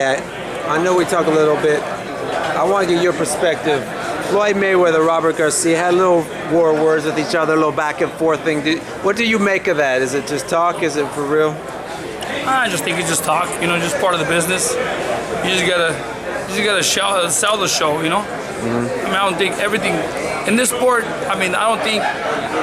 I know we talk a little bit. I want to get your perspective. Floyd Mayweather, Robert Garcia had a little war words with each other, a little back and forth thing. What do you make of that? Is it just talk? Is it for real? I just think it's just talk, just part of the business. You just gotta sell the show, I mean, I don't think everything in this sport. I don't think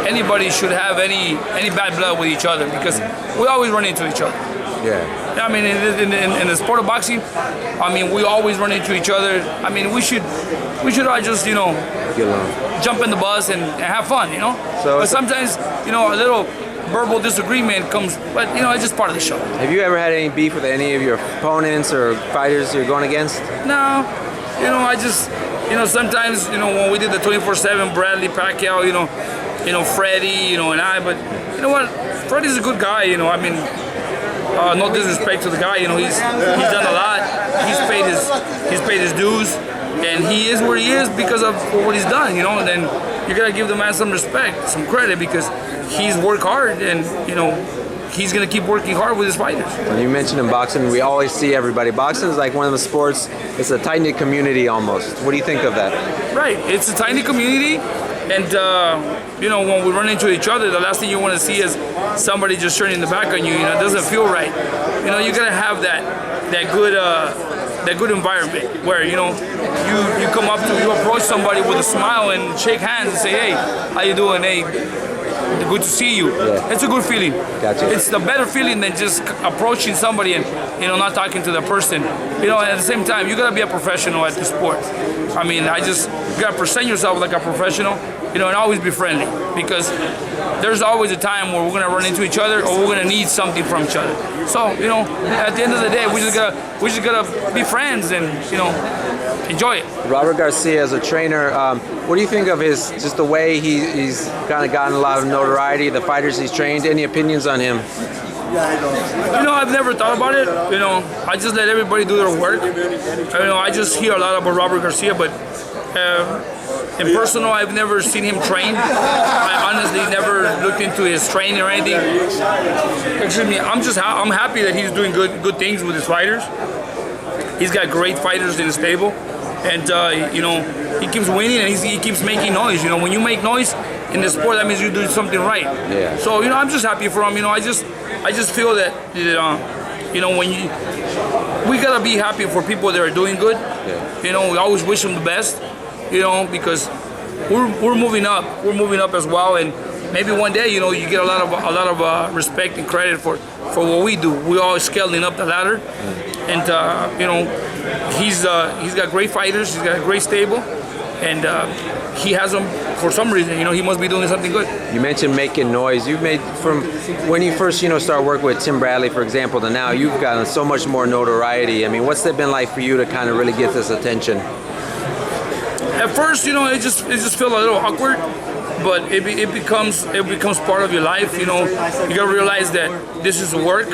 anybody should have any bad blood with each other because we always run into each other. Yeah. I mean, in the sport of boxing, we always run into each other. We should all just jump in the bus and have fun, So, but sometimes a little verbal disagreement comes, but it's just part of the show. Have you ever had any beef with any of your opponents or fighters you're going against? No, I just sometimes when we did the 24/7 Bradley Pacquiao, Freddie, and I, but you know what, Freddie's a good guy, no disrespect to the guy, he's done a lot. He's paid his dues, and he is where he is because of what he's done, And then you gotta give the man some respect, some credit, because he's worked hard, and he's gonna keep working hard with his fighters. And you mentioned in boxing, we always see everybody. Boxing is like one of the sports. It's a tight-knit community almost. What do you think of that? Right, it's a tight-knit community. And, when we run into each other, the last thing you want to see is somebody just turning the back on you. It doesn't feel right. You got to have that good environment where, you come up you approach somebody with a smile and shake hands and say, hey, how you doing? Hey, good to see you. Yeah. It's a good feeling. Gotcha. It's the better feeling than just approaching somebody and, not talking to the person. And at the same time, you got to be a professional at the sport. You got to present yourself like a professional, and always be friendly, because there's always a time where we're going to run into each other or we're going to need something from each other. So, at the end of the day, we just got to be friends and, enjoy it. Robert Garcia, as a trainer, what do you think of just the way he's kind of gotten a lot of notoriety, the fighters he's trained? Any opinions on him? I've never thought about it. I just let everybody do their work. I just hear a lot about Robert Garcia, but in personal, I've never seen him train. I honestly never looked into his training or anything. Excuse me. I'm happy that he's doing good things with his fighters. He's got great fighters in his stable, and he keeps winning and he keeps making noise. When you make noise in the sport, that means you're doing something right. Yeah. So I'm just happy for him. I just feel that we gotta be happy for people that are doing good. Yeah. We always wish them the best. Because we're moving up. We're moving up as well, and maybe one day you get a lot of respect and credit for what we do. We're always scaling up the ladder, and he's got great fighters. He's got a great stable, and he has them for some reason. He must be doing something good. You mentioned making noise. You've made, from when you first started working with Tim Bradley, for example, to now, you've gotten so much more notoriety. What's it been like for you to kind of really get this attention? At first, it just felt a little awkward, but it becomes part of your life. You gotta realize that this is work.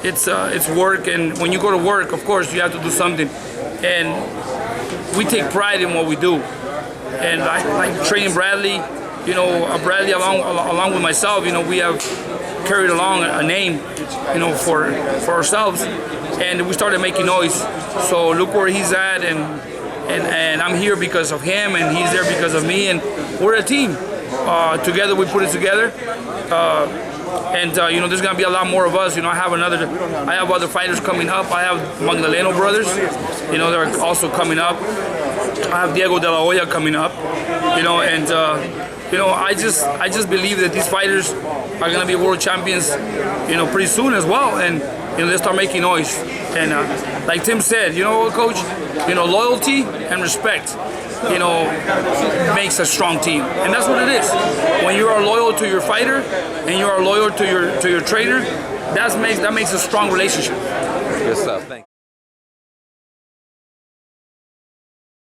It's work, and when you go to work, of course, you have to do something. And we take pride in what we do. And like training Bradley, Bradley along with myself, we have carried along a name, for ourselves, and we started making noise. So look where he's at, and I'm here because of him, and he's there because of me, and we're a team. Together we put it together, and there's gonna be a lot more of us. I have other fighters coming up. I have Magdaleno brothers, they're also coming up. I have Diego De La Hoya coming up, and I just believe that these fighters are gonna be world champions, pretty soon as well, and they start making noise. And like Tim said, Coach, loyalty and respect, makes a strong team, and that's what it is. When you are loyal to your fighter and you are loyal to your trainer, that makes a strong relationship. Good stuff. Thanks.